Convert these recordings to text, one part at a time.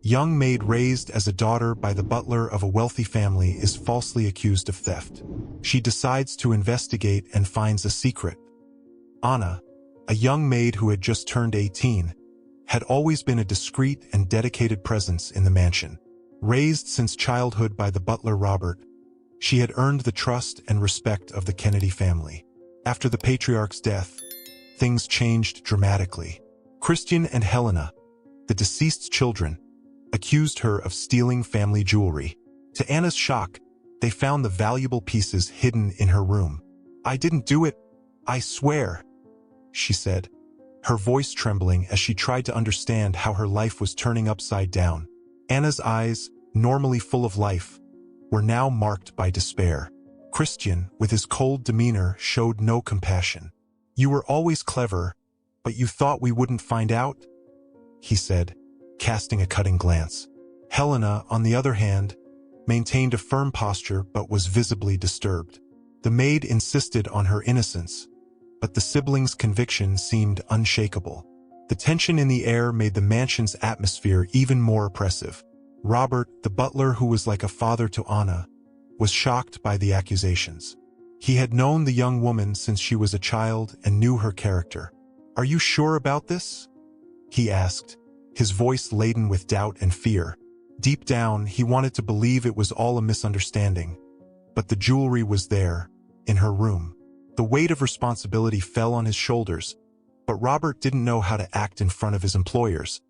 Young Maid raised as a daughter by the butler of a wealthy family is falsely accused of theft. She decides to investigate and finds a secret. Anna, a young maid who had just turned 18, had always been a discreet and dedicated presence in the mansion. Raised since childhood by the butler Robert, she had earned the trust and respect of the Kennedy family. After the patriarch's death, things changed dramatically. Christian and Helena, the deceased's children, accused her of stealing family jewelry. To Anna's shock, they found the valuable pieces hidden in her room. "I didn't do it, I swear," she said, her voice trembling as she tried to understand how her life was turning upside down. Anna's eyes, normally full of life, were now marked by despair. Christian, with his cold demeanor, showed no compassion. "You were always clever, but you thought we wouldn't find out?" he said, casting a cutting glance. Helena, on the other hand, maintained a firm posture but was visibly disturbed. The maid insisted on her innocence, but the siblings' conviction seemed unshakable. The tension in the air made the mansion's atmosphere even more oppressive. Robert, the butler who was like a father to Anna, was shocked by the accusations. He had known the young woman since she was a child and knew her character. "Are you sure about this?" he asked, his voice laden with doubt and fear. Deep down, he wanted to believe it was all a misunderstanding. But the jewelry was there, in her room. The weight of responsibility fell on his shoulders, but Robert didn't know how to act in front of his employers,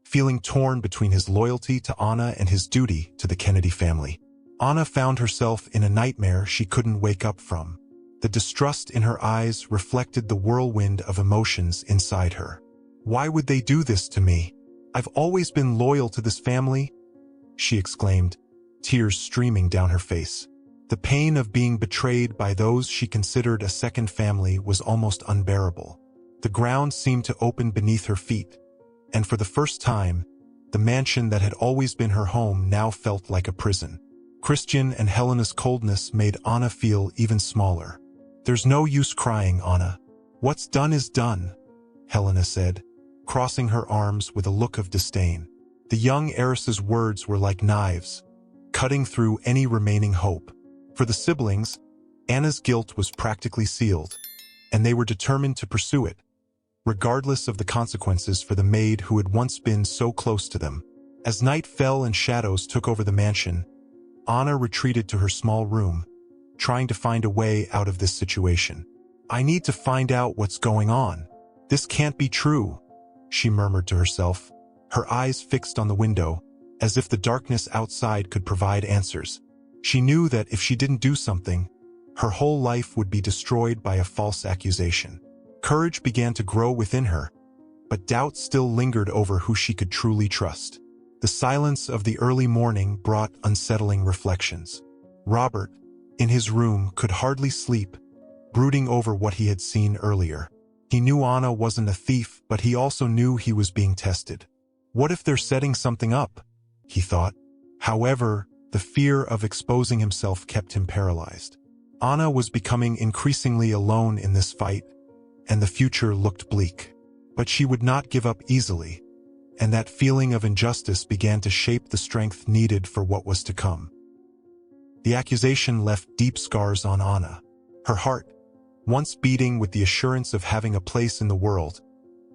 feeling torn between his loyalty to Anna and his duty to the Kennedy family. Anna found herself in a nightmare she couldn't wake up from. The distrust in her eyes reflected the whirlwind of emotions inside her. "Why would they do this to me? I've always been loyal to this family," she exclaimed, tears streaming down her face. The pain of being betrayed by those she considered a second family was almost unbearable. The ground seemed to open beneath her feet, and for the first time, the mansion that had always been her home now felt like a prison. Christian and Helena's coldness made Anna feel even smaller. "There's no use crying, Anna. What's done is done," Helena said, crossing her arms with a look of disdain. The young heiress's words were like knives, cutting through any remaining hope. For the siblings, Anna's guilt was practically sealed, and they were determined to pursue it, regardless of the consequences for the maid who had once been so close to them. As night fell and shadows took over the mansion, Anna retreated to her small room, trying to find a way out of this situation. "I need to find out what's going on. This can't be true," she murmured to herself, her eyes fixed on the window, as if the darkness outside could provide answers. She knew that if she didn't do something, her whole life would be destroyed by a false accusation. Courage began to grow within her, but doubt still lingered over who she could truly trust. The silence of the early morning brought unsettling reflections. Robert, in his room, could hardly sleep, brooding over what he had seen earlier. He knew Anna wasn't a thief, but he also knew he was being tested. "What if they're setting something up?" he thought. However, the fear of exposing himself kept him paralyzed. Anna was becoming increasingly alone in this fight, and the future looked bleak. But she would not give up easily, and that feeling of injustice began to shape the strength needed for what was to come. The accusation left deep scars on Anna. Her heart, once beating with the assurance of having a place in the world,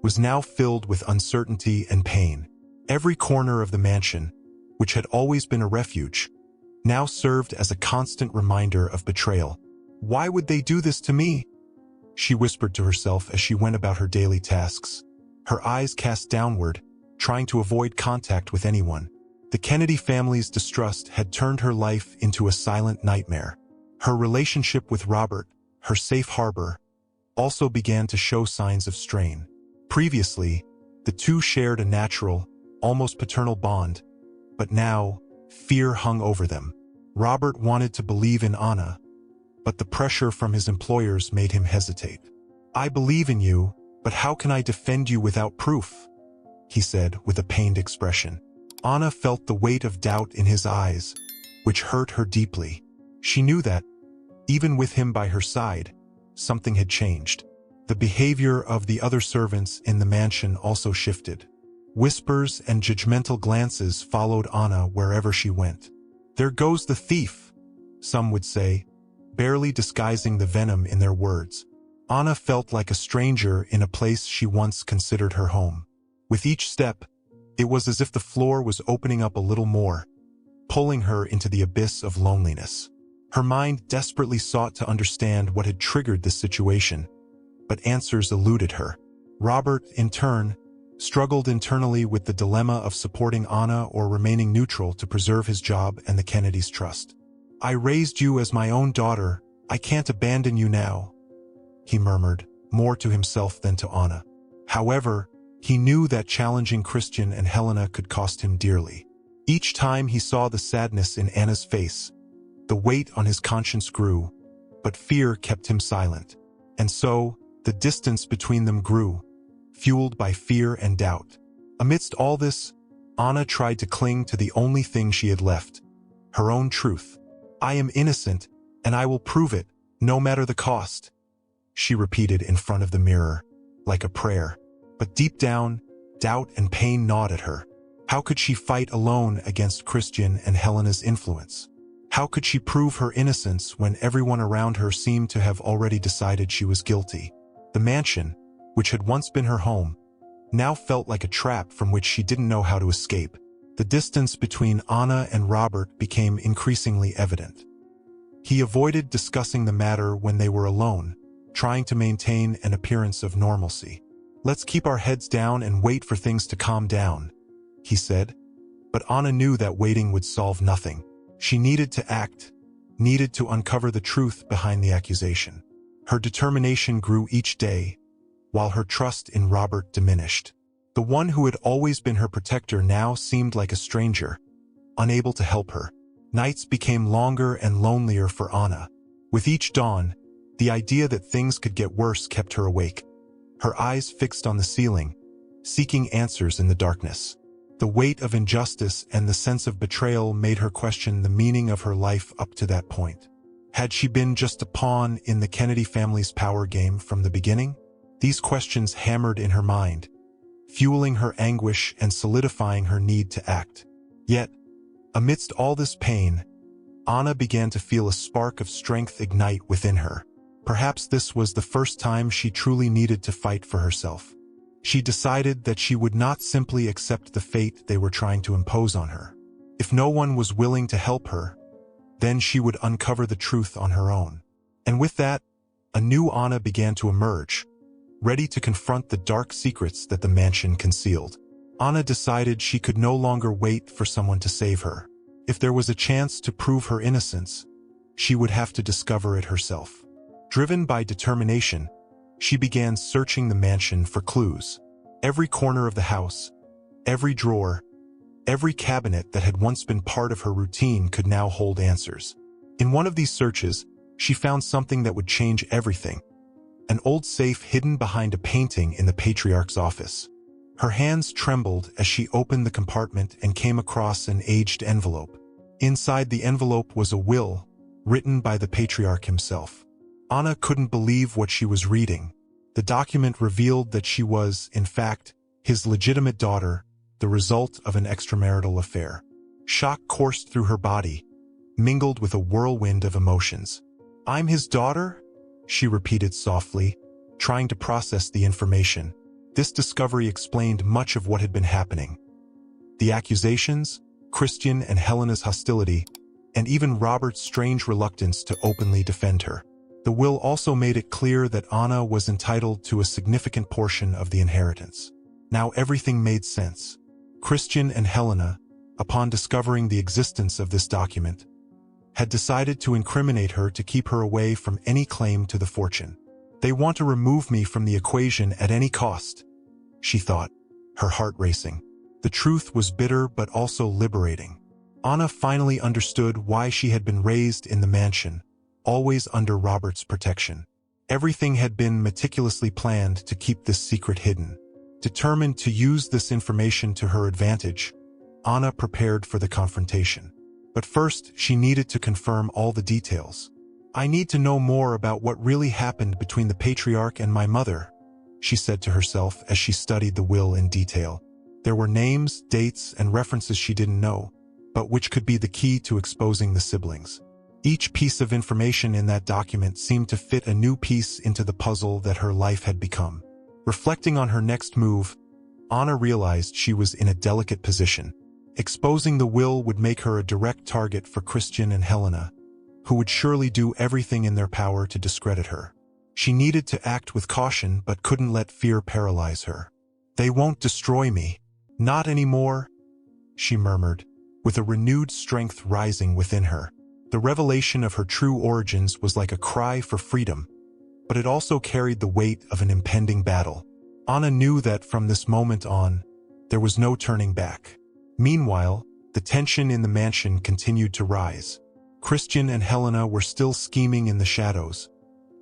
was now filled with uncertainty and pain. Every corner of the mansion, which had always been a refuge, now served as a constant reminder of betrayal. "Why would they do this to me?" she whispered to herself as she went about her daily tasks, her eyes cast downward, trying to avoid contact with anyone. The Kennedy family's distrust had turned her life into a silent nightmare. Her relationship with Robert, her safe harbor, also began to show signs of strain. Previously, the two shared a natural, almost paternal bond, but now, fear hung over them. Robert wanted to believe in Anna, but the pressure from his employers made him hesitate. "I believe in you, but how can I defend you without proof?" he said with a pained expression. Anna felt the weight of doubt in his eyes, which hurt her deeply. She knew that, even with him by her side, something had changed. The behavior of the other servants in the mansion also shifted. Whispers and judgmental glances followed Anna wherever she went. "There goes the thief," some would say, barely disguising the venom in their words. Anna felt like a stranger in a place she once considered her home. With each step, it was as if the floor was opening up a little more, pulling her into the abyss of loneliness. Her mind desperately sought to understand what had triggered this situation, but answers eluded her. Robert, in turn, struggled internally with the dilemma of supporting Anna or remaining neutral to preserve his job and the Kennedys' trust. "I raised you as my own daughter. I can't abandon you now," he murmured, more to himself than to Anna. However, he knew that challenging Christian and Helena could cost him dearly. Each time he saw the sadness in Anna's face, the weight on his conscience grew, but fear kept him silent. And so, the distance between them grew, fueled by fear and doubt. Amidst all this, Anna tried to cling to the only thing she had left, her own truth. "I am innocent, and I will prove it, no matter the cost," she repeated in front of the mirror, like a prayer. But deep down, doubt and pain gnawed at her. How could she fight alone against Christian and Helena's influence? How could she prove her innocence when everyone around her seemed to have already decided she was guilty? The mansion, which had once been her home, now felt like a trap from which she didn't know how to escape. The distance between Anna and Robert became increasingly evident. He avoided discussing the matter when they were alone, trying to maintain an appearance of normalcy. "Let's keep our heads down and wait for things to calm down," he said. But Anna knew that waiting would solve nothing. She needed to act, needed to uncover the truth behind the accusation. Her determination grew each day, while her trust in Robert diminished. The one who had always been her protector now seemed like a stranger, unable to help her. Nights became longer and lonelier for Anna. With each dawn, the idea that things could get worse kept her awake, her eyes fixed on the ceiling, seeking answers in the darkness. The weight of injustice and the sense of betrayal made her question the meaning of her life up to that point. Had she been just a pawn in the Kennedy family's power game from the beginning? These questions hammered in her mind, fueling her anguish and solidifying her need to act. Yet, amidst all this pain, Anna began to feel a spark of strength ignite within her. Perhaps this was the first time she truly needed to fight for herself. She decided that she would not simply accept the fate they were trying to impose on her. If no one was willing to help her, then she would uncover the truth on her own. And with that, a new Anna began to emerge, ready to confront the dark secrets that the mansion concealed. Anna decided she could no longer wait for someone to save her. If there was a chance to prove her innocence, she would have to discover it herself. Driven by determination, she began searching the mansion for clues. Every corner of the house, every drawer, every cabinet that had once been part of her routine could now hold answers. In one of these searches, she found something that would change everything. An old safe hidden behind a painting in the patriarch's office. Her hands trembled as she opened the compartment and came across an aged envelope. Inside the envelope was a will, written by the patriarch himself. Anna couldn't believe what she was reading. The document revealed that she was, in fact, his legitimate daughter, the result of an extramarital affair. Shock coursed through her body, mingled with a whirlwind of emotions. "I'm his daughter?" she repeated softly, trying to process the information. This discovery explained much of what had been happening. The accusations, Christian and Helena's hostility, and even Robert's strange reluctance to openly defend her. The will also made it clear that Anna was entitled to a significant portion of the inheritance. Now everything made sense. Christian and Helena, upon discovering the existence of this document, had decided to incriminate her to keep her away from any claim to the fortune. "They want to remove me from the equation at any cost," she thought, her heart racing. The truth was bitter but also liberating. Anna finally understood why she had been raised in the mansion, always under Robert's protection. Everything had been meticulously planned to keep this secret hidden. Determined to use this information to her advantage, Anna prepared for the confrontation. But first, she needed to confirm all the details. "I need to know more about what really happened between the patriarch and my mother," she said to herself as she studied the will in detail. There were names, dates, and references she didn't know, but which could be the key to exposing the siblings. Each piece of information in that document seemed to fit a new piece into the puzzle that her life had become. Reflecting on her next move, Anna realized she was in a delicate position. Exposing the will would make her a direct target for Christian and Helena, who would surely do everything in their power to discredit her. She needed to act with caution but couldn't let fear paralyze her. "They won't destroy me. Not anymore," she murmured, with a renewed strength rising within her. The revelation of her true origins was like a cry for freedom, but it also carried the weight of an impending battle. Anna knew that from this moment on, there was no turning back. Meanwhile, the tension in the mansion continued to rise. Christian and Helena were still scheming in the shadows,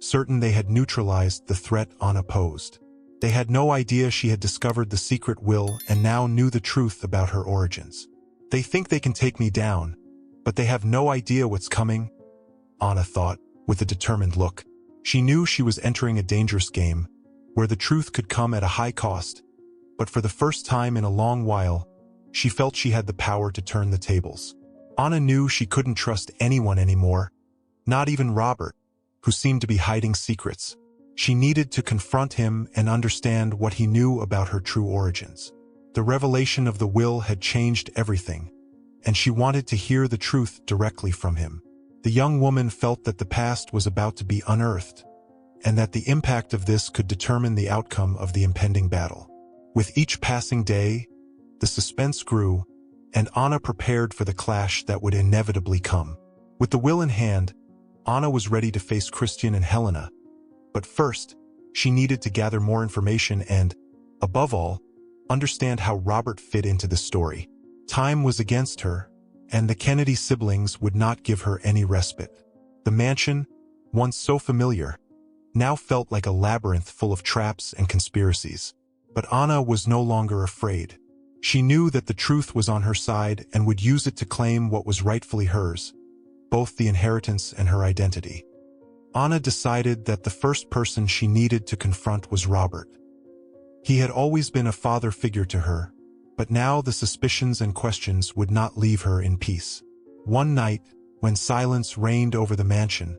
certain they had neutralized the threat Anna posed. They had no idea she had discovered the secret will and now knew the truth about her origins. "They think they can take me down, but they have no idea what's coming," Anna thought, with a determined look. She knew she was entering a dangerous game, where the truth could come at a high cost, but for the first time in a long while, she felt she had the power to turn the tables. Anna knew she couldn't trust anyone anymore, not even Robert, who seemed to be hiding secrets. She needed to confront him and understand what he knew about her true origins. The revelation of the will had changed everything, and she wanted to hear the truth directly from him. The young woman felt that the past was about to be unearthed, and that the impact of this could determine the outcome of the impending battle. With each passing day, the suspense grew, and Anna prepared for the clash that would inevitably come. With the will in hand, Anna was ready to face Christian and Helena, but first, she needed to gather more information and, above all, understand how Robert fit into the story. Time was against her, and the Kennedy siblings would not give her any respite. The mansion, once so familiar, now felt like a labyrinth full of traps and conspiracies. But Anna was no longer afraid. She knew that the truth was on her side and would use it to claim what was rightfully hers, both the inheritance and her identity. Anna decided that the first person she needed to confront was Robert. He had always been a father figure to her, but now the suspicions and questions would not leave her in peace. One night, when silence reigned over the mansion,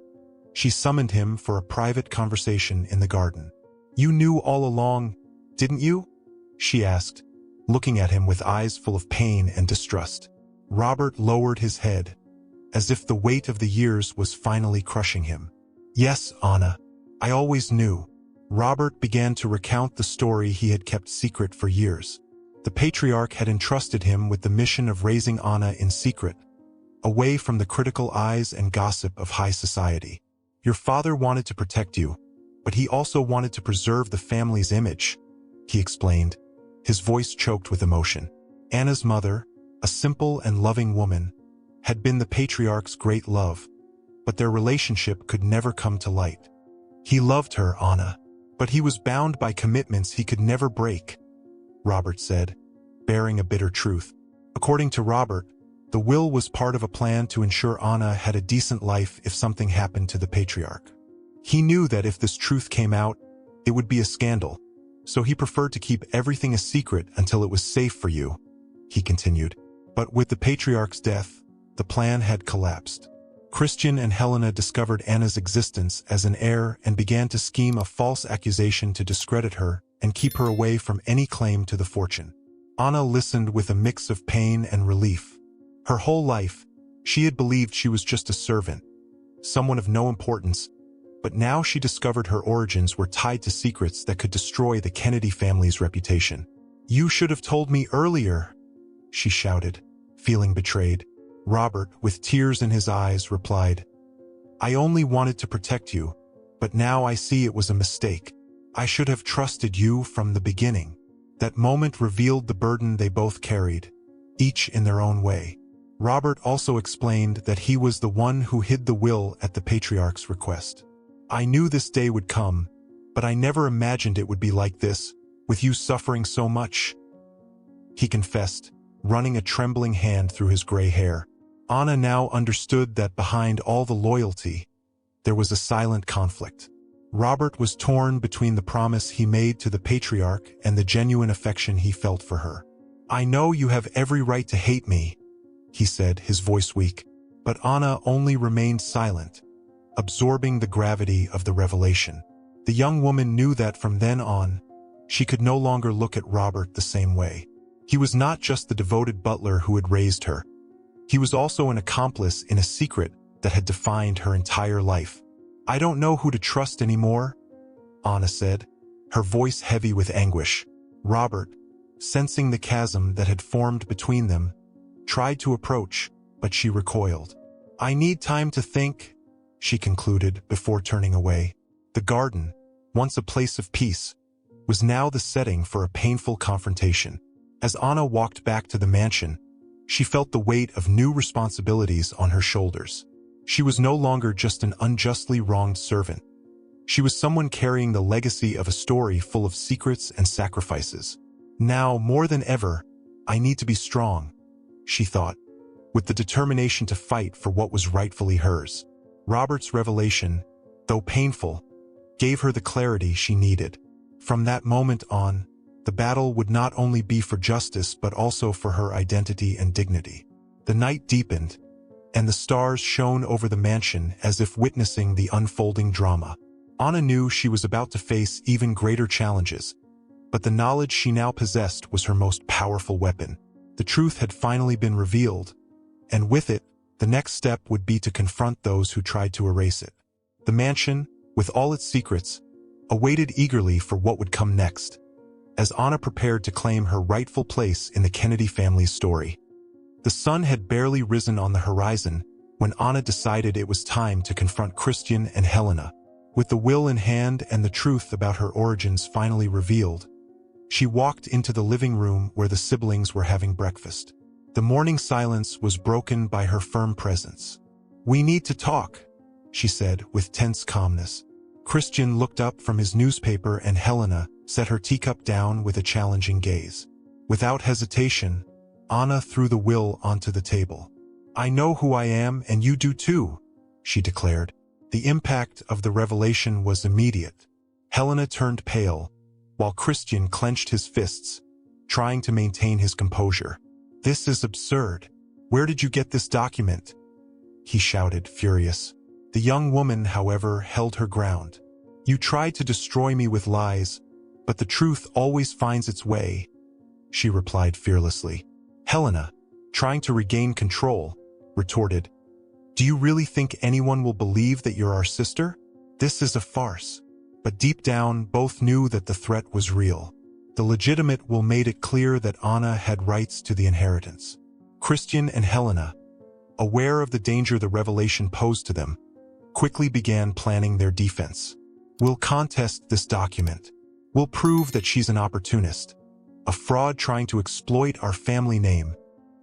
she summoned him for a private conversation in the garden. "You knew all along, didn't you?" she asked, looking at him with eyes full of pain and distrust. Robert lowered his head, as if the weight of the years was finally crushing him. "Yes, Anna, I always knew." Robert began to recount the story he had kept secret for years. The patriarch had entrusted him with the mission of raising Anna in secret, away from the critical eyes and gossip of high society. "Your father wanted to protect you, but he also wanted to preserve the family's image," he explained, his voice choked with emotion. Anna's mother, a simple and loving woman, had been the patriarch's great love, but their relationship could never come to light. "He loved her, Anna, but he was bound by commitments he could never break," Robert said, bearing a bitter truth. According to Robert, the will was part of a plan to ensure Anna had a decent life if something happened to the patriarch. He knew that if this truth came out, it would be a scandal, so he preferred to keep everything a secret until it was safe for you, he continued. But with the patriarch's death, the plan had collapsed. Christian and Helena discovered Anna's existence as an heir and began to scheme a false accusation to discredit her and keep her away from any claim to the fortune. Anna listened with a mix of pain and relief. Her whole life, she had believed she was just a servant, someone of no importance, but now she discovered her origins were tied to secrets that could destroy the Kennedy family's reputation. "You should have told me earlier," she shouted, feeling betrayed. Robert, with tears in his eyes, replied, "I only wanted to protect you, but now I see it was a mistake. I should have trusted you from the beginning." That moment revealed the burden they both carried, each in their own way. Robert also explained that he was the one who hid the will at the patriarch's request. "I knew this day would come, but I never imagined it would be like this, with you suffering so much," he confessed, running a trembling hand through his gray hair. Anna now understood that behind all the loyalty, there was a silent conflict. Robert was torn between the promise he made to the patriarch and the genuine affection he felt for her. "I know you have every right to hate me," he said, his voice weak. But Anna only remained silent, absorbing the gravity of the revelation. The young woman knew that from then on, she could no longer look at Robert the same way. He was not just the devoted butler who had raised her. He was also an accomplice in a secret that had defined her entire life. "I don't know who to trust anymore," Anna said, her voice heavy with anguish. Robert, sensing the chasm that had formed between them, tried to approach, but she recoiled. "I need time to think," she concluded before turning away. The garden, once a place of peace, was now the setting for a painful confrontation. As Anna walked back to the mansion, she felt the weight of new responsibilities on her shoulders. She was no longer just an unjustly wronged servant. She was someone carrying the legacy of a story full of secrets and sacrifices. "Now, more than ever, I need to be strong," she thought, with the determination to fight for what was rightfully hers. Robert's revelation, though painful, gave her the clarity she needed. From that moment on, the battle would not only be for justice but also for her identity and dignity. The night deepened, and the stars shone over the mansion as if witnessing the unfolding drama. Anna knew she was about to face even greater challenges, but the knowledge she now possessed was her most powerful weapon. The truth had finally been revealed, and with it, the next step would be to confront those who tried to erase it. The mansion, with all its secrets, awaited eagerly for what would come next, as Anna prepared to claim her rightful place in the Kennedy family's story. The sun had barely risen on the horizon when Anna decided it was time to confront Christian and Helena. With the will in hand and the truth about her origins finally revealed, she walked into the living room where the siblings were having breakfast. The morning silence was broken by her firm presence. "We need to talk," she said with tense calmness. Christian looked up from his newspaper and Helena set her teacup down with a challenging gaze. Without hesitation, Anna threw the will onto the table. "I know who I am and you do too," she declared. The impact of the revelation was immediate. Helena turned pale, while Christian clenched his fists, trying to maintain his composure. "This is absurd. Where did you get this document?" he shouted, furious. The young woman, however, held her ground. "You tried to destroy me with lies, but the truth always finds its way," she replied fearlessly. Helena, trying to regain control, retorted, "Do you really think anyone will believe that you're our sister? This is a farce." But deep down, both knew that the threat was real. The legitimate will made it clear that Anna had rights to the inheritance. Christian and Helena, aware of the danger the revelation posed to them, quickly began planning their defense. "We'll contest this document. We'll prove that she's an opportunist, a fraud trying to exploit our family name,"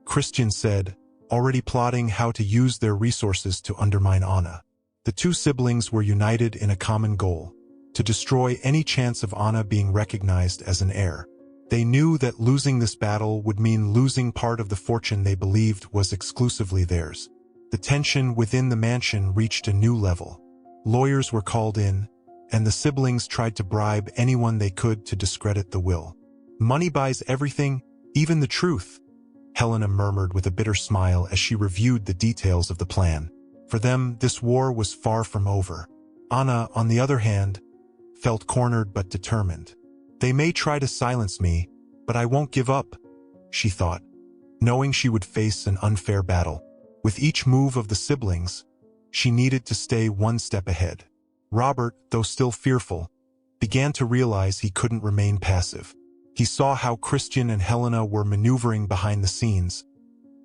Christian said, already plotting how to use their resources to undermine Anna. The two siblings were united in a common goal: to destroy any chance of Anna being recognized as an heir. They knew that losing this battle would mean losing part of the fortune they believed was exclusively theirs. The tension within the mansion reached a new level. Lawyers were called in, and the siblings tried to bribe anyone they could to discredit the will. "Money buys everything, even the truth," Helena murmured with a bitter smile as she reviewed the details of the plan. For them, this war was far from over. Anna, on the other hand, felt cornered but determined. "They may try to silence me, but I won't give up," she thought, knowing she would face an unfair battle. With each move of the siblings, she needed to stay one step ahead. Robert, though still fearful, began to realize he couldn't remain passive. He saw how Christian and Helena were maneuvering behind the scenes,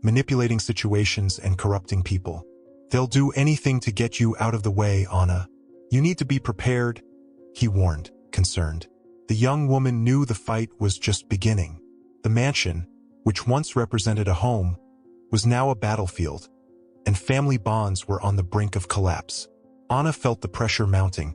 manipulating situations and corrupting people. "They'll do anything to get you out of the way, Anna. You need to be prepared," he warned, concerned. The young woman knew the fight was just beginning. The mansion, which once represented a home, was now a battlefield, and family bonds were on the brink of collapse. Anna felt the pressure mounting,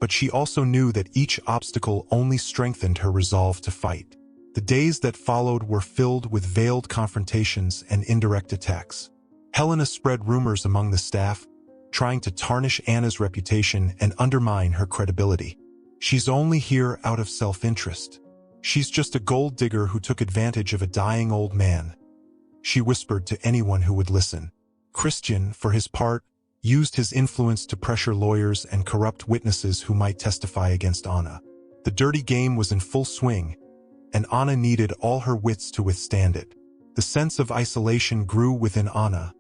but she also knew that each obstacle only strengthened her resolve to fight. The days that followed were filled with veiled confrontations and indirect attacks. Helena spread rumors among the staff, trying to tarnish Anna's reputation and undermine her credibility. "She's only here out of self-interest," "She's just a gold digger who took advantage of a dying old man," she whispered to anyone who would listen. Christian, for his part, used his influence to pressure lawyers and corrupt witnesses who might testify against Anna. The dirty game was in full swing, and Anna needed all her wits to withstand it. The sense of isolation grew within Anna,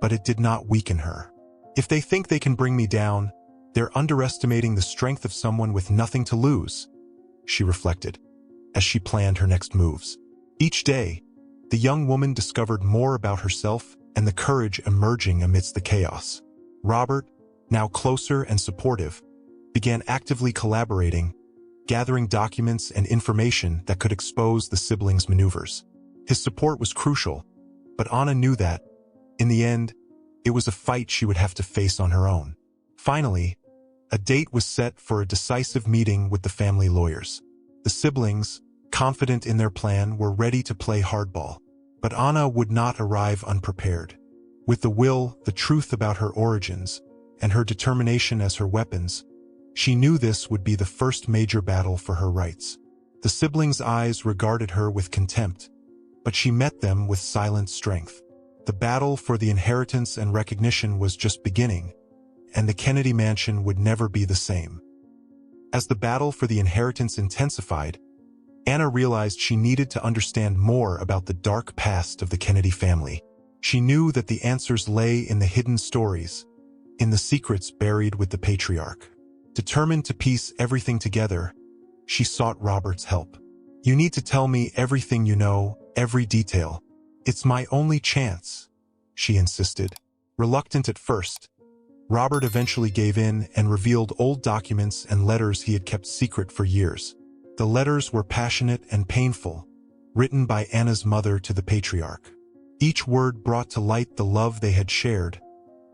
but it did not weaken her. "If they think they can bring me down, they're underestimating the strength of someone with nothing to lose," she reflected, as she planned her next moves. Each day, the young woman discovered more about herself and the courage emerging amidst the chaos. Robert, now closer and supportive, began actively collaborating, gathering documents and information that could expose the siblings' maneuvers. His support was crucial, but Anna knew that, in the end, it was a fight she would have to face on her own. Finally, a date was set for a decisive meeting with the family lawyers. The siblings, confident in their plan, were ready to play hardball. But Anna would not arrive unprepared. With the will, the truth about her origins, and her determination as her weapons, she knew this would be the first major battle for her rights. The siblings' eyes regarded her with contempt, but she met them with silent strength. The battle for the inheritance and recognition was just beginning, and the Kennedy mansion would never be the same. As the battle for the inheritance intensified, Anna realized she needed to understand more about the dark past of the Kennedy family. She knew that the answers lay in the hidden stories, in the secrets buried with the patriarch. Determined to piece everything together, she sought Robert's help. "You need to tell me everything you know, every detail. It's my only chance," she insisted. Reluctant at first, Robert eventually gave in and revealed old documents and letters he had kept secret for years. The letters were passionate and painful, written by Anna's mother to the patriarch. Each word brought to light the love they had shared,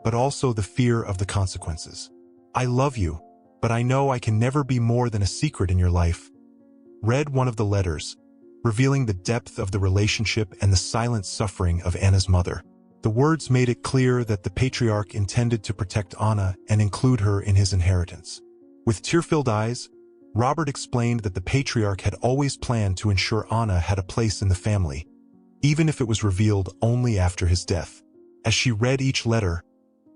but also the fear of the consequences. "I love you, but I know I can never be more than a secret in your life," read one of the letters, revealing the depth of the relationship and the silent suffering of Anna's mother. The words made it clear that the patriarch intended to protect Anna and include her in his inheritance. With tear-filled eyes, Robert explained that the patriarch had always planned to ensure Anna had a place in the family, even if it was revealed only after his death. As she read each letter,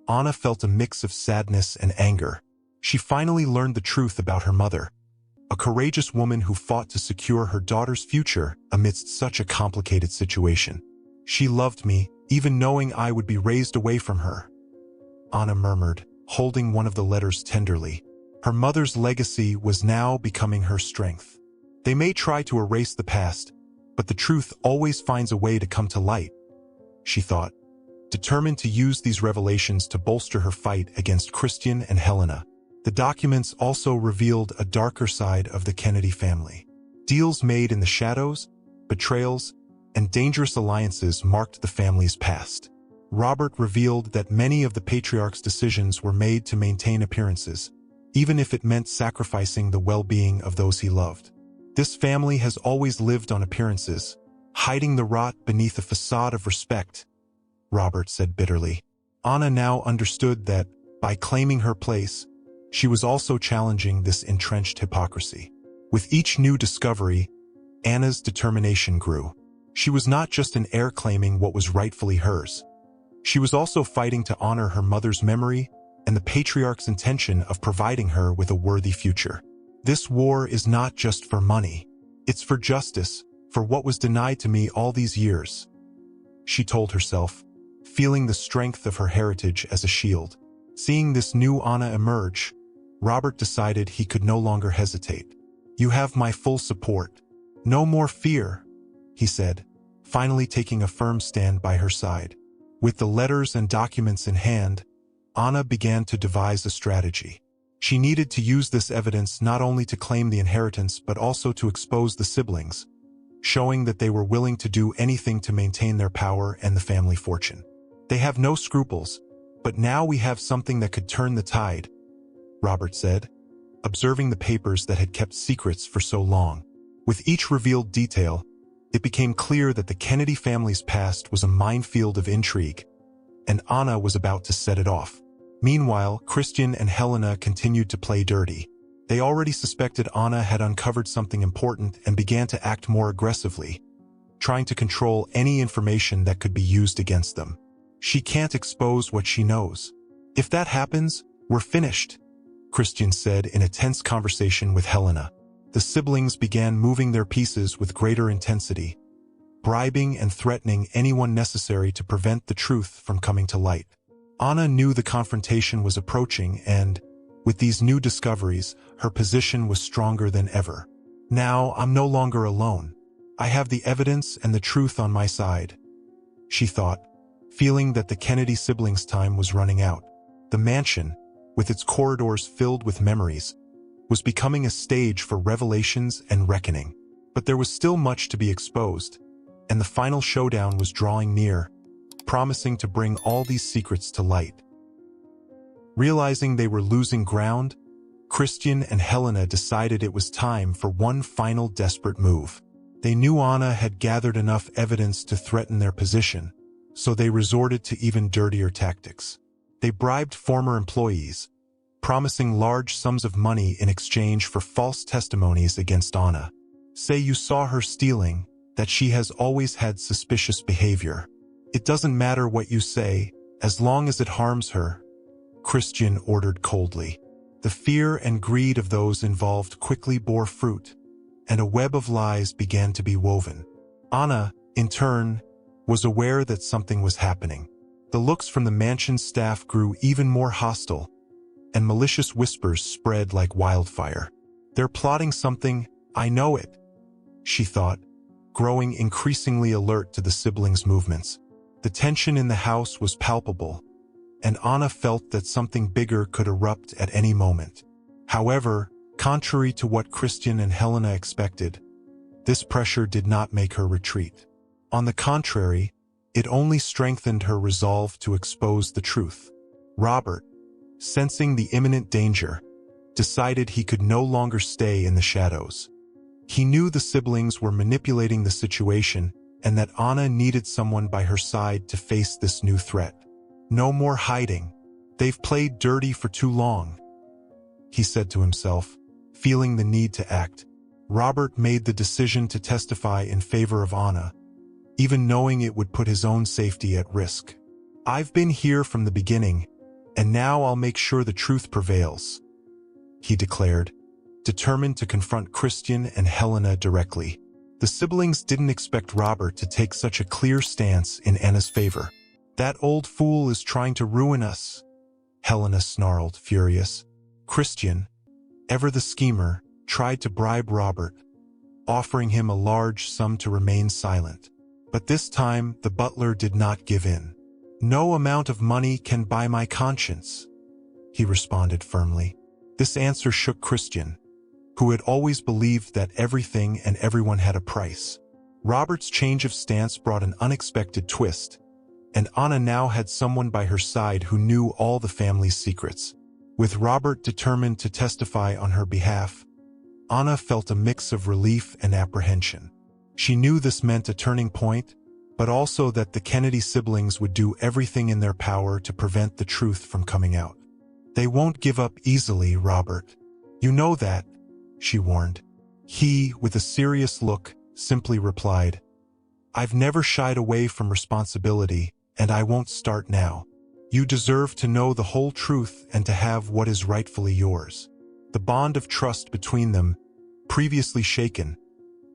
Anna felt a mix of sadness and anger. She finally learned the truth about her mother, a courageous woman who fought to secure her daughter's future amidst such a complicated situation. "She loved me, even knowing I would be raised away from her," Anna murmured, holding one of the letters tenderly. Her mother's legacy was now becoming her strength. "They may try to erase the past, but the truth always finds a way to come to light," she thought, determined to use these revelations to bolster her fight against Christian and Helena. The documents also revealed a darker side of the Kennedy family. Deals made in the shadows, betrayals, and dangerous alliances marked the family's past. Robert revealed that many of the patriarch's decisions were made to maintain appearances, even if it meant sacrificing the well-being of those he loved. "This family has always lived on appearances, hiding the rot beneath a facade of respect," Robert said bitterly. Anna now understood that, by claiming her place, she was also challenging this entrenched hypocrisy. With each new discovery, Anna's determination grew. She was not just an heir claiming what was rightfully hers. She was also fighting to honor her mother's memory and the patriarch's intention of providing her with a worthy future. "This war is not just for money. It's for justice, for what was denied to me all these years," she told herself, feeling the strength of her heritage as a shield. Seeing this new Anna emerge, Robert decided he could no longer hesitate. "You have my full support. No more fear," he said, finally taking a firm stand by her side. With the letters and documents in hand, Anna began to devise a strategy. She needed to use this evidence not only to claim the inheritance but also to expose the siblings, showing that they were willing to do anything to maintain their power and the family fortune. "They have no scruples, but now we have something that could turn the tide," Robert said, observing the papers that had kept secrets for so long. With each revealed detail, it became clear that the Kennedy family's past was a minefield of intrigue, and Anna was about to set it off. Meanwhile, Christian and Helena continued to play dirty. They already suspected Anna had uncovered something important and began to act more aggressively, trying to control any information that could be used against them. She can't expose what she knows. If that happens, we're finished, Christian said in a tense conversation with Helena. The siblings began moving their pieces with greater intensity, bribing and threatening anyone necessary to prevent the truth from coming to light. Anna knew the confrontation was approaching and, with these new discoveries, her position was stronger than ever. Now, I'm no longer alone. I have the evidence and the truth on my side, she thought, feeling that the Kennedy siblings' time was running out. The mansion, with its corridors filled with memories, was becoming a stage for revelations and reckoning. But there was still much to be exposed, and the final showdown was drawing near, promising to bring all these secrets to light. Realizing they were losing ground, Christian and Helena decided it was time for one final desperate move. They knew Anna had gathered enough evidence to threaten their position, so they resorted to even dirtier tactics. They bribed former employees, promising large sums of money in exchange for false testimonies against Anna. Say you saw her stealing, that she has always had suspicious behavior. It doesn't matter what you say, as long as it harms her, Christian ordered coldly. The fear and greed of those involved quickly bore fruit, and a web of lies began to be woven. Anna, in turn, was aware that something was happening. The looks from the mansion's staff grew even more hostile, and malicious whispers spread like wildfire. They're plotting something, I know it, she thought, growing increasingly alert to the siblings' movements. The tension in the house was palpable, and Anna felt that something bigger could erupt at any moment. However, contrary to what Christian and Helena expected, this pressure did not make her retreat. On the contrary, it only strengthened her resolve to expose the truth. Robert, sensing the imminent danger, decided he could no longer stay in the shadows. He knew the siblings were manipulating the situation and that Anna needed someone by her side to face this new threat. No more hiding. They've played dirty for too long, he said to himself, feeling the need to act. Robert made the decision to testify in favor of Anna, even knowing it would put his own safety at risk. I've been here from the beginning, and now I'll make sure the truth prevails, he declared, determined to confront Christian and Helena directly. The siblings didn't expect Robert to take such a clear stance in Anna's favor. That old fool is trying to ruin us, Helena snarled, furious. Christian, ever the schemer, tried to bribe Robert, offering him a large sum to remain silent. But this time, the butler did not give in. No amount of money can buy my conscience, he responded firmly. This answer shook Christian, who had always believed that everything and everyone had a price. Robert's change of stance brought an unexpected twist, and Anna now had someone by her side who knew all the family's secrets. With Robert determined to testify on her behalf, Anna felt a mix of relief and apprehension. She knew this meant a turning point, but also that the Kennedy siblings would do everything in their power to prevent the truth from coming out. They won't give up easily, Robert. You know that, she warned. He, with a serious look, simply replied, I've never shied away from responsibility, and I won't start now. You deserve to know the whole truth and to have what is rightfully yours. The bond of trust between them, previously shaken,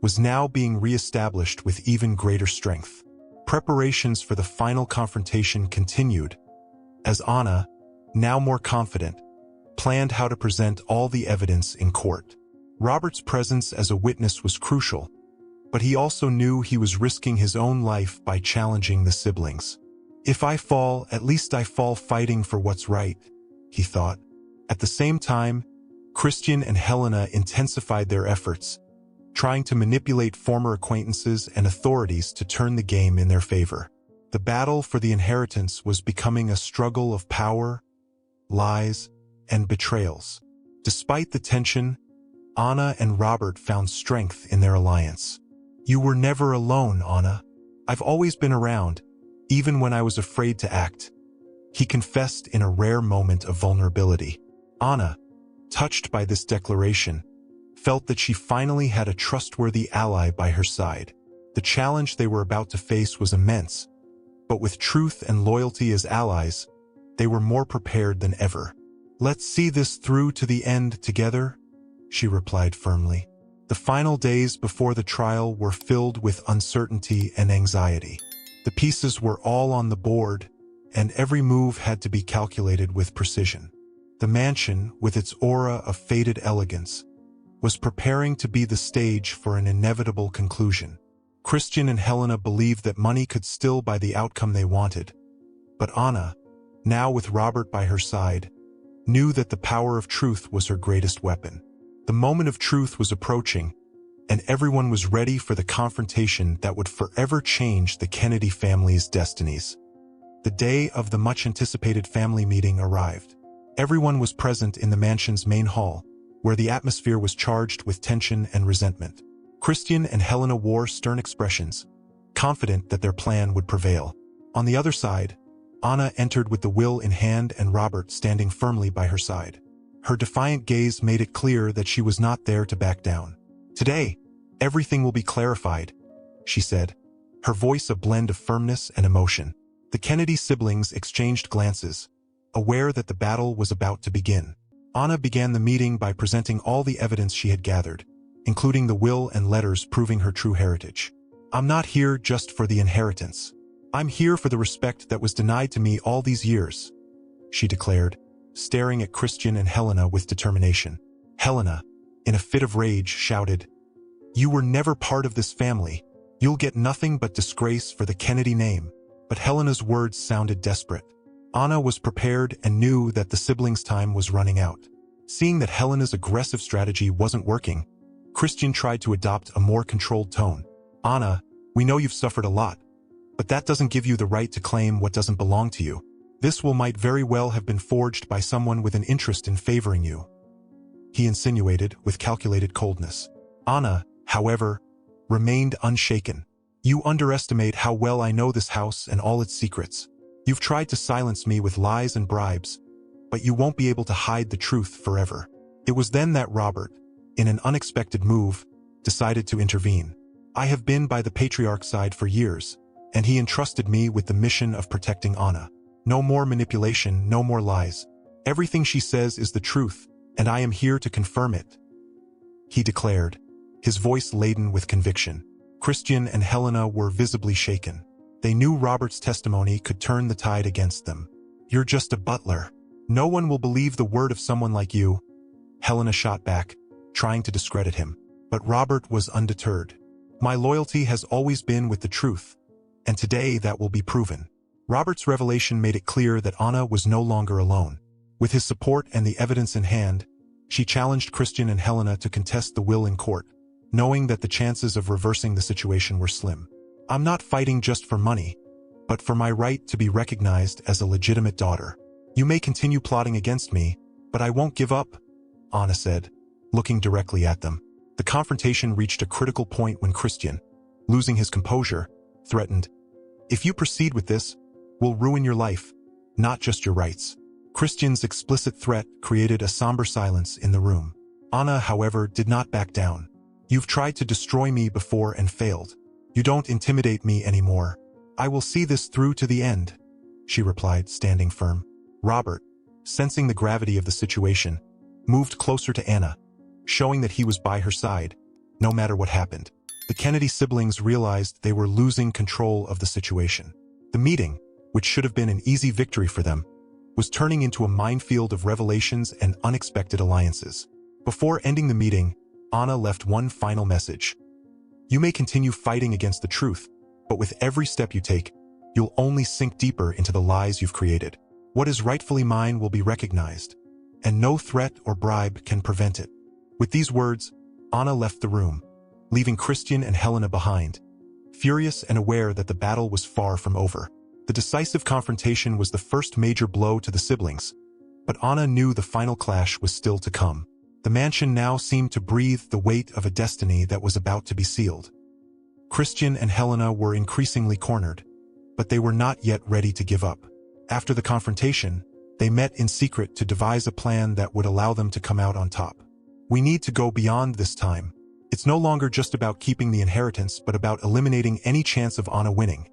was now being re-established with even greater strength. Preparations for the final confrontation continued, as Anna, now more confident, planned how to present all the evidence in court. Robert's presence as a witness was crucial, but he also knew he was risking his own life by challenging the siblings. If I fall, at least I fall fighting for what's right, he thought. At the same time, Christian and Helena intensified their efforts, trying to manipulate former acquaintances and authorities to turn the game in their favor. The battle for the inheritance was becoming a struggle of power, lies, and betrayals. Despite the tension, Anna and Robert found strength in their alliance. You were never alone, Anna. I've always been around, even when I was afraid to act, he confessed in a rare moment of vulnerability. Anna, touched by this declaration, felt that she finally had a trustworthy ally by her side. The challenge they were about to face was immense, but with truth and loyalty as allies, they were more prepared than ever. "Let's see this through to the end together," she replied firmly. The final days before the trial were filled with uncertainty and anxiety. The pieces were all on the board, and every move had to be calculated with precision. The mansion, with its aura of faded elegance, was preparing to be the stage for an inevitable conclusion. Christian and Helena believed that money could still buy the outcome they wanted, but Anna, now with Robert by her side, knew that the power of truth was her greatest weapon. The moment of truth was approaching, and everyone was ready for the confrontation that would forever change the Kennedy family's destinies. The day of the much-anticipated family meeting arrived. Everyone was present in the mansion's main hall, where the atmosphere was charged with tension and resentment. Christian and Helena wore stern expressions, confident that their plan would prevail. On the other side, Anna entered with the will in hand and Robert standing firmly by her side. Her defiant gaze made it clear that she was not there to back down. "Today, everything will be clarified," she said, her voice a blend of firmness and emotion. The Kennedy siblings exchanged glances, aware that the battle was about to begin. Anna began the meeting by presenting all the evidence she had gathered, including the will and letters proving her true heritage. "I'm not here just for the inheritance. I'm here for the respect that was denied to me all these years," she declared, staring at Christian and Helena with determination. Helena, in a fit of rage, shouted, "You were never part of this family. You'll get nothing but disgrace for the Kennedy name." But Helena's words sounded desperate. Anna was prepared and knew that the siblings' time was running out. Seeing that Helena's aggressive strategy wasn't working, Christian tried to adopt a more controlled tone. "Anna, we know you've suffered a lot, but that doesn't give you the right to claim what doesn't belong to you. This will might very well have been forged by someone with an interest in favoring you," he insinuated with calculated coldness. Anna, however, remained unshaken. "You underestimate how well I know this house and all its secrets. You've tried to silence me with lies and bribes, but you won't be able to hide the truth forever." It was then that Robert, in an unexpected move, decided to intervene. "I have been by the patriarch's side for years, and he entrusted me with the mission of protecting Anna. No more manipulation, no more lies. Everything she says is the truth, and I am here to confirm it," he declared, his voice laden with conviction. Christian and Helena were visibly shaken. They knew Robert's testimony could turn the tide against them. "You're just a butler. No one will believe the word of someone like you," Helena shot back, trying to discredit him. But Robert was undeterred. "My loyalty has always been with the truth, and today that will be proven." Robert's revelation made it clear that Anna was no longer alone. With his support and the evidence in hand, she challenged Christian and Helena to contest the will in court, knowing that the chances of reversing the situation were slim. "I'm not fighting just for money, but for my right to be recognized as a legitimate daughter. You may continue plotting against me, but I won't give up," Anna said, looking directly at them. The confrontation reached a critical point when Christian, losing his composure, threatened, "If you proceed with this, we'll ruin your life, not just your rights." Christian's explicit threat created a somber silence in the room. Anna, however, did not back down. "You've tried to destroy me before and failed. You don't intimidate me anymore. I will see this through to the end," she replied, standing firm. Robert, sensing the gravity of the situation, moved closer to Anna, showing that he was by her side, no matter what happened. The Kennedy siblings realized they were losing control of the situation. The meeting, which should have been an easy victory for them, was turning into a minefield of revelations and unexpected alliances. Before ending the meeting, Anna left one final message. "You may continue fighting against the truth, but with every step you take, you'll only sink deeper into the lies you've created. What is rightfully mine will be recognized, and no threat or bribe can prevent it." With these words, Anna left the room, leaving Christian and Helena behind, furious and aware that the battle was far from over. The decisive confrontation was the first major blow to the siblings, but Anna knew the final clash was still to come. The mansion now seemed to breathe the weight of a destiny that was about to be sealed. Christian and Helena were increasingly cornered, but they were not yet ready to give up. After the confrontation, They met in secret to devise a plan that would allow them to come out on top. We need to go beyond this time. It's no longer just about keeping the inheritance, but about eliminating any chance of Anna winning,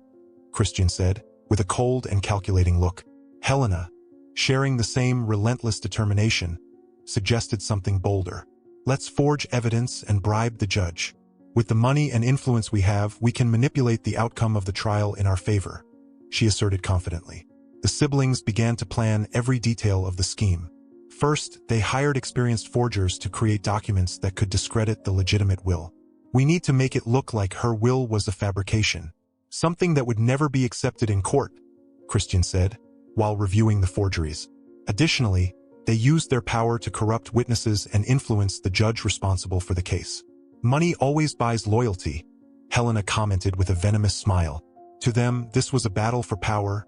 Christian said, with a cold and calculating look. Helena, sharing the same relentless determination, suggested something bolder. Let's forge evidence and bribe the judge. With the money and influence we have, we can manipulate the outcome of the trial in our favor, she asserted confidently. The siblings began to plan every detail of the scheme. First, they hired experienced forgers to create documents that could discredit the legitimate will. We need to make it look like her will was a fabrication, something that would never be accepted in court, Christian said, while reviewing the forgeries. Additionally, they used their power to corrupt witnesses and influence the judge responsible for the case. Money always buys loyalty, Helena commented with a venomous smile. To them, this was a battle for power,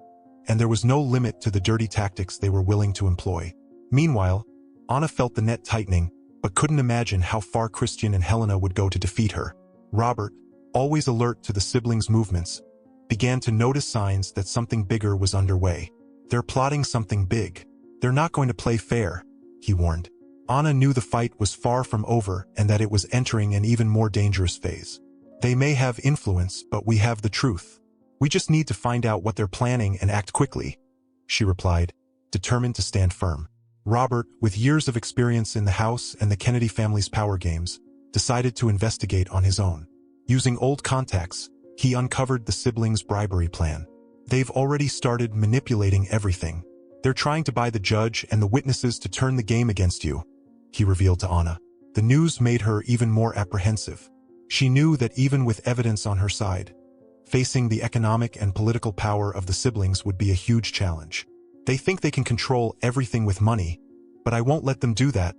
and there was no limit to the dirty tactics they were willing to employ. Meanwhile, Anna felt the net tightening, but couldn't imagine how far Christian and Helena would go to defeat her. Robert, always alert to the siblings' movements, began to notice signs that something bigger was underway. They're plotting something big. They're not going to play fair, he warned. Anna knew the fight was far from over and that it was entering an even more dangerous phase. They may have influence, but we have the truth. We just need to find out what they're planning and act quickly, she replied, determined to stand firm. Robert, with years of experience in the house and the Kennedy family's power games, decided to investigate on his own. Using old contacts, he uncovered the siblings' bribery plan. They've already started manipulating everything. They're trying to buy the judge and the witnesses to turn the game against you, he revealed to Anna. The news made her even more apprehensive. She knew that even with evidence on her side, facing the economic and political power of the siblings would be a huge challenge. They think they can control everything with money, but I won't let them do that,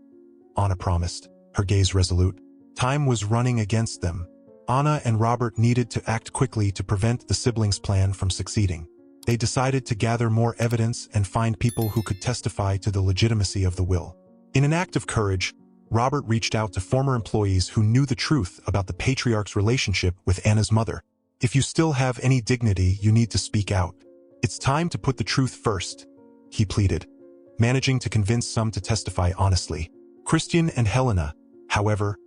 Anna promised, her gaze resolute. Time was running against them. Anna and Robert needed to act quickly to prevent the siblings' plan from succeeding. They decided to gather more evidence and find people who could testify to the legitimacy of the will. In an act of courage, Robert reached out to former employees who knew the truth about the patriarch's relationship with Anna's mother. If you still have any dignity, you need to speak out. It's time to put the truth first, he pleaded, managing to convince some to testify honestly. Christian and Helena, however,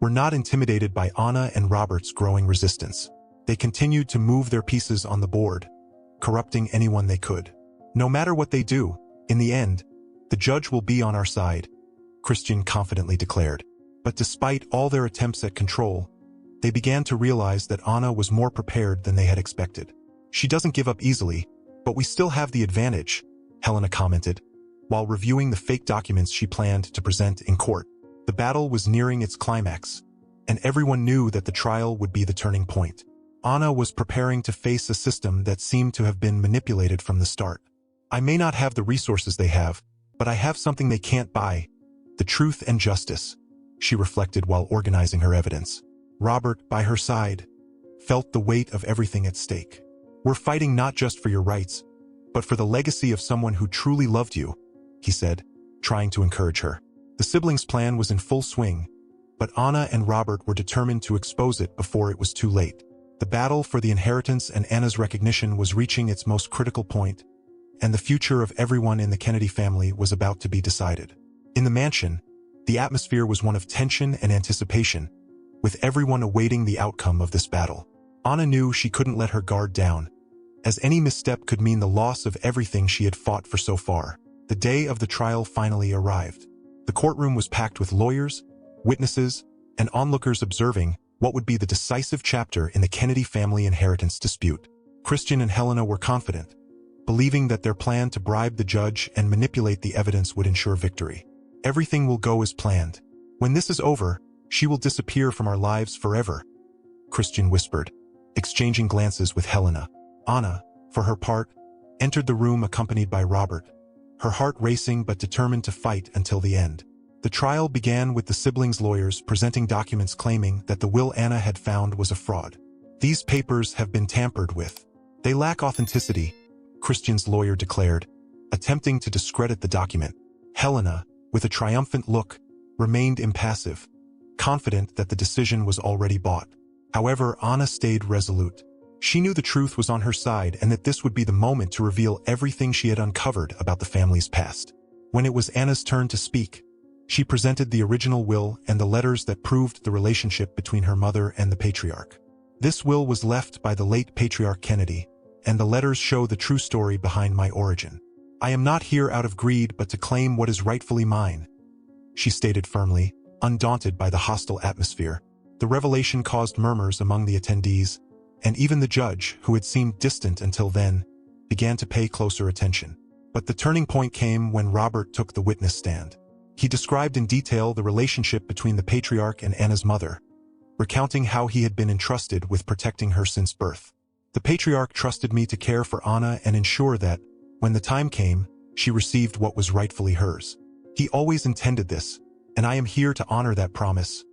were not intimidated by Anna and Robert's growing resistance. They continued to move their pieces on the board, corrupting anyone they could. No matter what they do, in the end, the judge will be on our side, Christian confidently declared. But despite all their attempts at control, they began to realize that Anna was more prepared than they had expected. She doesn't give up easily, but we still have the advantage, Helena commented, while reviewing the fake documents she planned to present in court. The battle was nearing its climax, and everyone knew that the trial would be the turning point. Anna was preparing to face a system that seemed to have been manipulated from the start. I may not have the resources they have, but I have something they can't buy: the truth and justice, she reflected while organizing her evidence. Robert, by her side, felt the weight of everything at stake. We're fighting not just for your rights, but for the legacy of someone who truly loved you, he said, trying to encourage her. The siblings' plan was in full swing, but Anna and Robert were determined to expose it before it was too late. The battle for the inheritance and Anna's recognition was reaching its most critical point, and the future of everyone in the Kennedy family was about to be decided. In the mansion, the atmosphere was one of tension and anticipation, with everyone awaiting the outcome of this battle. Anna knew she couldn't let her guard down, as any misstep could mean the loss of everything she had fought for so far. The day of the trial finally arrived. The courtroom was packed with lawyers, witnesses, and onlookers observing what would be the decisive chapter in the Kennedy family inheritance dispute. Christian and Helena were confident, believing that their plan to bribe the judge and manipulate the evidence would ensure victory. Everything will go as planned. When this is over, she will disappear from our lives forever, Christian whispered, exchanging glances with Helena. Anna, for her part, entered the room accompanied by Robert, her heart racing but determined to fight until the end. The trial began with the siblings' lawyers presenting documents claiming that the will Anna had found was a fraud. These papers have been tampered with. They lack authenticity, Christian's lawyer declared, attempting to discredit the document. Helena, with a triumphant look, remained impassive, confident that the decision was already bought. However, Anna stayed resolute. She knew the truth was on her side and that this would be the moment to reveal everything she had uncovered about the family's past. When it was Anna's turn to speak, she presented the original will and the letters that proved the relationship between her mother and the patriarch. This will was left by the late Patriarch Kennedy, and the letters show the true story behind my origin. I am not here out of greed but to claim what is rightfully mine, she stated firmly, undaunted by the hostile atmosphere. The revelation caused murmurs among the attendees, and even the judge, who had seemed distant until then, began to pay closer attention. But the turning point came when Robert took the witness stand. He described in detail the relationship between the patriarch and Anna's mother, recounting how he had been entrusted with protecting her since birth. The patriarch trusted me to care for Anna and ensure that, when the time came, she received what was rightfully hers. He always intended this, and I am here to honor that promise,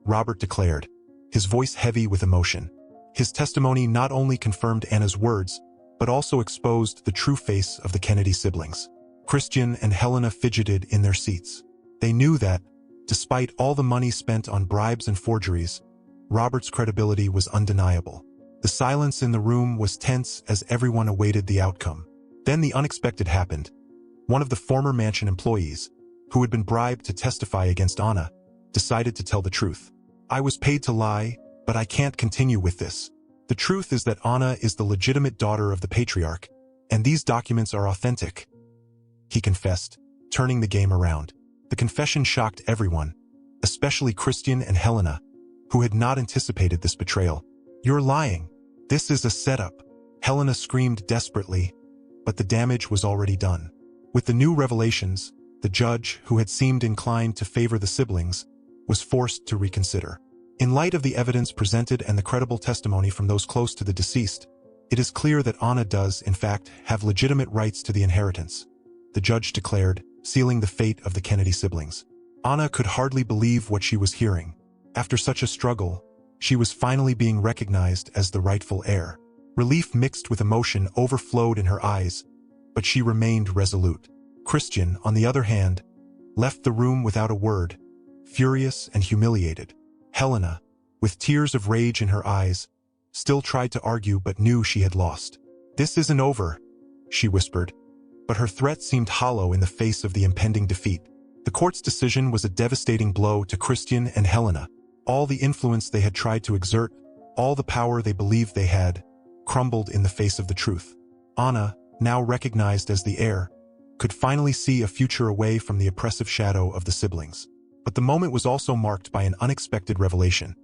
Robert declared, his voice heavy with emotion. His testimony not only confirmed Anna's words, but also exposed the true face of the Kennedy siblings. Christian and Helena fidgeted in their seats. They knew that, despite all the money spent on bribes and forgeries, Robert's credibility was undeniable. The silence in the room was tense as everyone awaited the outcome. Then the unexpected happened. One of the former mansion employees, who had been bribed to testify against Anna, decided to tell the truth. I was paid to lie, but I can't continue with this. The truth is that Anna is the legitimate daughter of the patriarch, and these documents are authentic, he confessed, turning the game around. The confession shocked everyone, especially Christian and Helena, who had not anticipated this betrayal. You're lying. This is a setup, Helena screamed desperately, but the damage was already done. With the new revelations, the judge, who had seemed inclined to favor the siblings, was forced to reconsider. In light of the evidence presented and the credible testimony from those close to the deceased, it is clear that Anna does, in fact, have legitimate rights to the inheritance, the judge declared, sealing the fate of the Kennedy siblings. Anna could hardly believe what she was hearing. After such a struggle, she was finally being recognized as the rightful heir. Relief mixed with emotion overflowed in her eyes, but she remained resolute. Christian, on the other hand, left the room without a word, furious and humiliated. Helena, with tears of rage in her eyes, still tried to argue but knew she had lost. This isn't over, she whispered, but her threat seemed hollow in the face of the impending defeat. The court's decision was a devastating blow to Christian and Helena. All the influence they had tried to exert, all the power they believed they had, crumbled in the face of the truth. Anna, now recognized as the heir, could finally see a future away from the oppressive shadow of the siblings. But the moment was also marked by an unexpected revelation.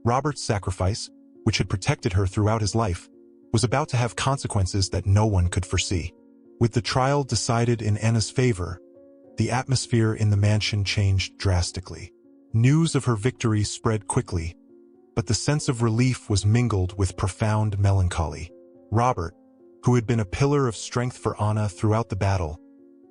Robert's sacrifice, which had protected her throughout his life, was about to have consequences that no one could foresee. With the trial decided in Anna's favor, the atmosphere in the mansion changed drastically. News of her victory spread quickly, but the sense of relief was mingled with profound melancholy. Robert, who had been a pillar of strength for Anna throughout the battle,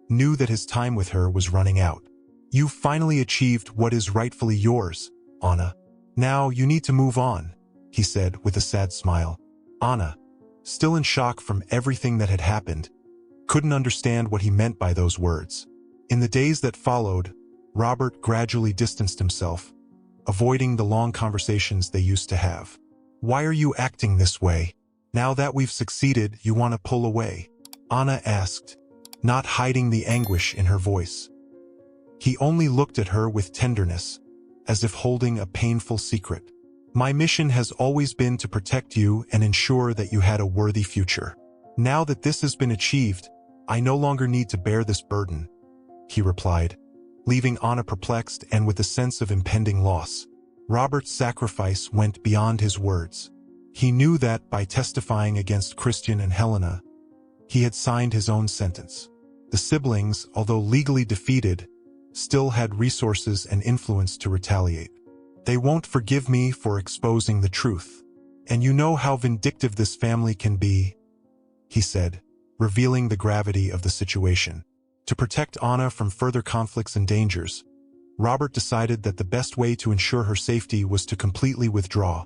knew that his time with her was running out. You've finally achieved what is rightfully yours, Anna. Now you need to move on, he said with a sad smile. Anna, still in shock from everything that had happened, couldn't understand what he meant by those words. In the days that followed, Robert gradually distanced himself, avoiding the long conversations they used to have. Why are you acting this way? Now that we've succeeded, you want to pull away? Anna asked, not hiding the anguish in her voice. He only looked at her with tenderness, as if holding a painful secret. My mission has always been to protect you and ensure that you had a worthy future. Now that this has been achieved, I no longer need to bear this burden, he replied, leaving Anna perplexed and with a sense of impending loss. Robert's sacrifice went beyond his words. He knew that by testifying against Christian and Helena, he had signed his own sentence. The siblings, although legally defeated, still had resources and influence to retaliate. They won't forgive me for exposing the truth. And you know how vindictive this family can be, he said, revealing the gravity of the situation. To protect Anna from further conflicts and dangers, Robert decided that the best way to ensure her safety was to completely withdraw,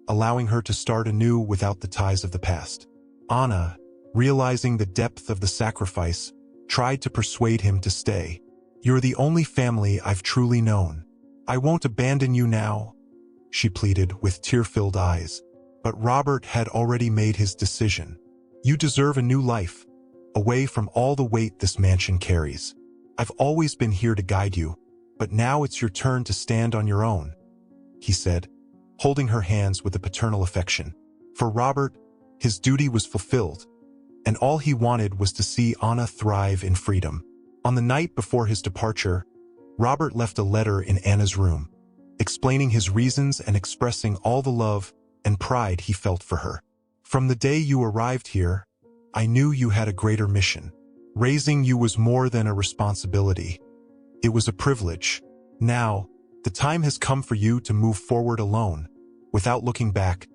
allowing her to start anew without the ties of the past. Anna, realizing the depth of the sacrifice, tried to persuade him to stay. You're the only family I've truly known. I won't abandon you now, she pleaded with tear-filled eyes. But Robert had already made his decision. You deserve a new life, away from all the weight this mansion carries. I've always been here to guide you, but now it's your turn to stand on your own, he said, holding her hands with a paternal affection. For Robert, his duty was fulfilled, and all he wanted was to see Anna thrive in freedom. On the night before his departure, Robert left a letter in Anna's room, explaining his reasons and expressing all the love and pride he felt for her. From the day you arrived here, I knew you had a greater mission. Raising you was more than a responsibility. It was a privilege. Now, the time has come for you to move forward alone. Without looking back,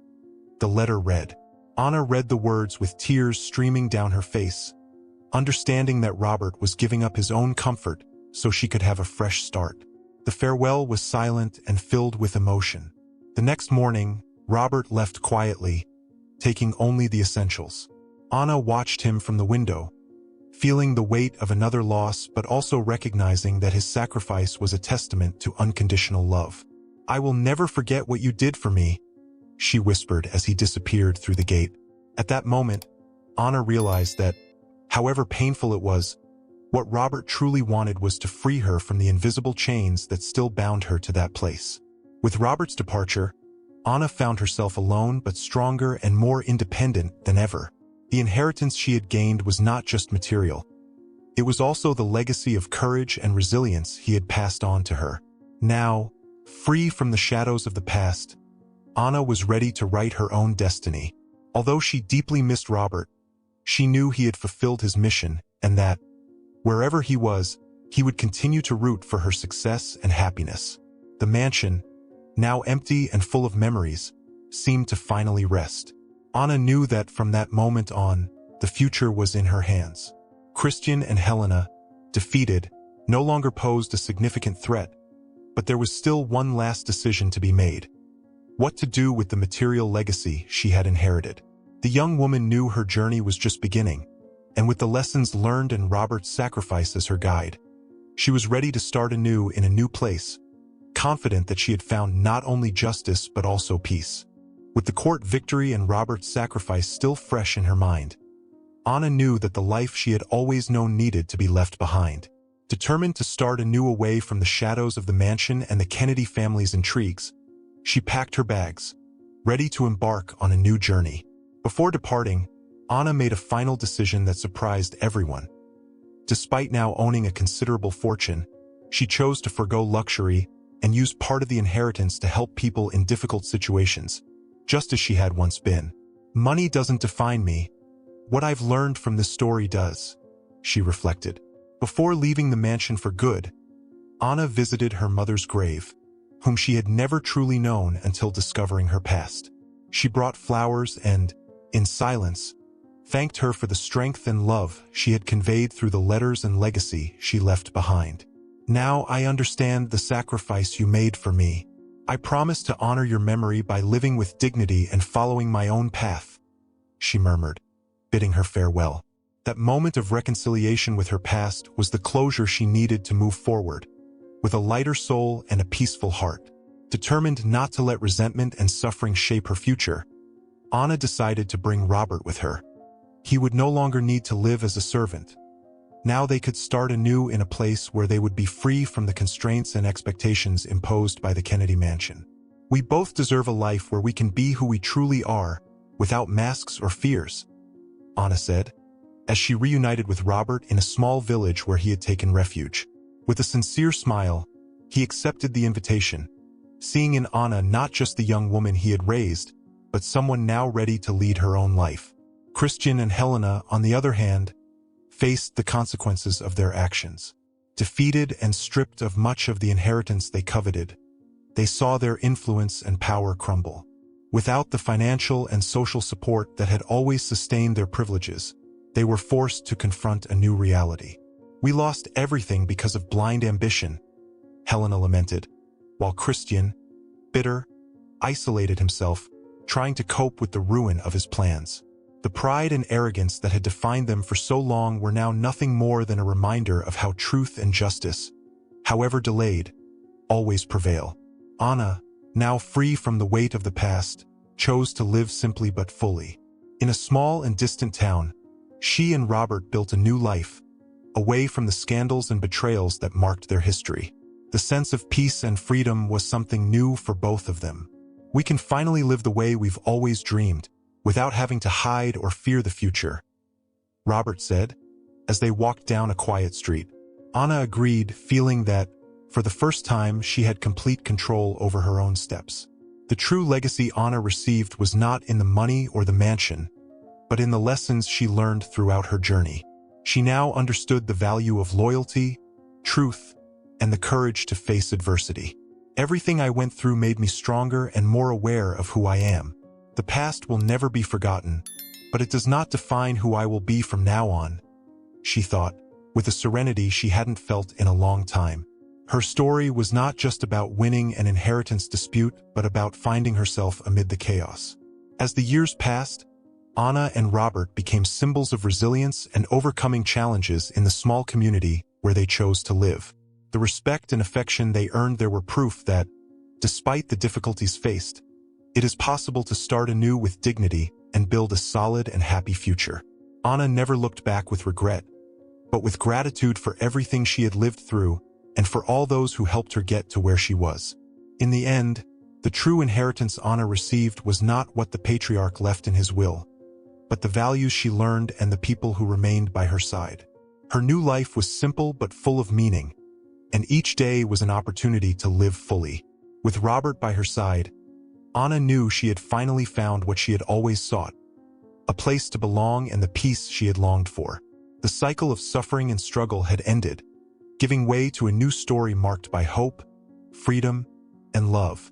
the letter read. Anna read the words with tears streaming down her face, understanding that Robert was giving up his own comfort so she could have a fresh start. The farewell was silent and filled with emotion. The next morning, Robert left quietly, taking only the essentials. Anna watched him from the window, feeling the weight of another loss but also recognizing that his sacrifice was a testament to unconditional love. I will never forget what you did for me, she whispered as he disappeared through the gate. At that moment, Anna realized that, however painful it was, what Robert truly wanted was to free her from the invisible chains that still bound her to that place. With Robert's departure, Anna found herself alone but stronger and more independent than ever. The inheritance she had gained was not just material. It was also the legacy of courage and resilience he had passed on to her. Now, free from the shadows of the past, Anna was ready to write her own destiny. Although she deeply missed Robert, she knew he had fulfilled his mission and that, wherever he was, he would continue to root for her success and happiness. The mansion, now empty and full of memories, seemed to finally rest. Anna knew that from that moment on, the future was in her hands. Christian and Helena, defeated, no longer posed a significant threat, but there was still one last decision to be made. What to do with the material legacy she had inherited. The young woman knew her journey was just beginning, and with the lessons learned and Robert's sacrifice as her guide, she was ready to start anew in a new place, confident that she had found not only justice but also peace. With the court victory and Robert's sacrifice still fresh in her mind, Anna knew that the life she had always known needed to be left behind. Determined to start anew away from the shadows of the mansion and the Kennedy family's intrigues, she packed her bags, ready to embark on a new journey. Before departing, Anna made a final decision that surprised everyone. Despite now owning a considerable fortune, she chose to forgo luxury and use part of the inheritance to help people in difficult situations, just as she had once been. Money doesn't define me. What I've learned from this story does, she reflected. Before leaving the mansion for good, Anna visited her mother's grave, whom she had never truly known until discovering her past. She brought flowers and, in silence, thanked her for the strength and love she had conveyed through the letters and legacy she left behind. Now I understand the sacrifice you made for me. I promise to honor your memory by living with dignity and following my own path, she murmured, bidding her farewell. That moment of reconciliation with her past was the closure she needed to move forward, with a lighter soul and a peaceful heart. Determined not to let resentment and suffering shape her future, Anna decided to bring Robert with her. He would no longer need to live as a servant. Now they could start anew in a place where they would be free from the constraints and expectations imposed by the Kennedy mansion. We both deserve a life where we can be who we truly are, without masks or fears, Anna said, as she reunited with Robert in a small village where he had taken refuge. With a sincere smile, he accepted the invitation, seeing in Anna not just the young woman he had raised, but someone now ready to lead her own life. Christian and Helena, on the other hand, faced the consequences of their actions. Defeated and stripped of much of the inheritance they coveted, they saw their influence and power crumble. Without the financial and social support that had always sustained their privileges, they were forced to confront a new reality. We lost everything because of blind ambition, Helena lamented, while Christian, bitter, isolated himself, trying to cope with the ruin of his plans. The pride and arrogance that had defined them for so long were now nothing more than a reminder of how truth and justice, however delayed, always prevail. Anna, now free from the weight of the past, chose to live simply but fully. In a small and distant town, she and Robert built a new life, away from the scandals and betrayals that marked their history. The sense of peace and freedom was something new for both of them. We can finally live the way we've always dreamed, without having to hide or fear the future, Robert said, as they walked down a quiet street. Anna agreed, feeling that, for the first time, she had complete control over her own steps. The true legacy Anna received was not in the money or the mansion, but in the lessons she learned throughout her journey. She now understood the value of loyalty, truth, and the courage to face adversity. Everything I went through made me stronger and more aware of who I am. The past will never be forgotten, but it does not define who I will be from now on, she thought, with a serenity she hadn't felt in a long time. Her story was not just about winning an inheritance dispute, but about finding herself amid the chaos. As the years passed, Anna and Robert became symbols of resilience and overcoming challenges in the small community where they chose to live. The respect and affection they earned there were proof that, despite the difficulties faced, it is possible to start anew with dignity and build a solid and happy future. Anna never looked back with regret, but with gratitude for everything she had lived through and for all those who helped her get to where she was. In the end, the true inheritance Anna received was not what the patriarch left in his will, but the values she learned and the people who remained by her side. Her new life was simple but full of meaning, and each day was an opportunity to live fully. With Robert by her side, Anna knew she had finally found what she had always sought, a place to belong and the peace she had longed for. The cycle of suffering and struggle had ended, giving way to a new story marked by hope, freedom, and love.